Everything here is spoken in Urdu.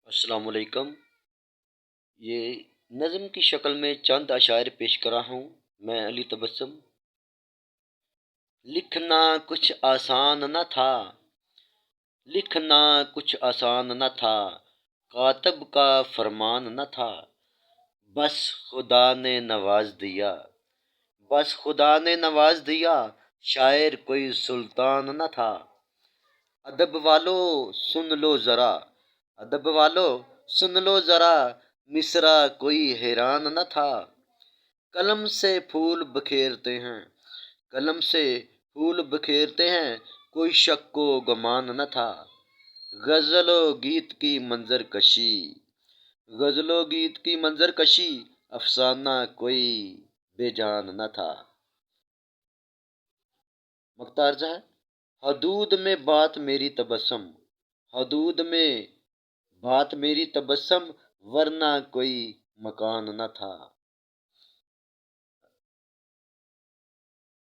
السلام علیکم۔ یہ نظم کی شکل میں چند اشعار پیش کر رہا ہوں، میں علی تبسم۔ لکھنا کچھ آسان نہ تھا، لکھنا کچھ آسان نہ تھا، کاتب کا فرمان نہ تھا، بس خدا نے نواز دیا، بس خدا نے نواز دیا، شاعر کوئی سلطان نہ تھا۔ ادب والو سن لو ذرا، ادب والو سن لو ذرا، مصرع کوئی حیران نہ تھا۔ قلم سے پھول بکھیرتے ہیں، قلم سے پھول بکھیرتے ہیں، کوئی شک و گمان نہ تھا۔ غزل و گیت کی منظر کشی، غزل و گیت کی منظر کشی، افسانہ کوئی بے جان نہ تھا۔ مقطع عرض ہے، حدود میں بات میری تبسم، حدود میں بات میری تبسم، ورنہ کوئی مکان نہ تھا۔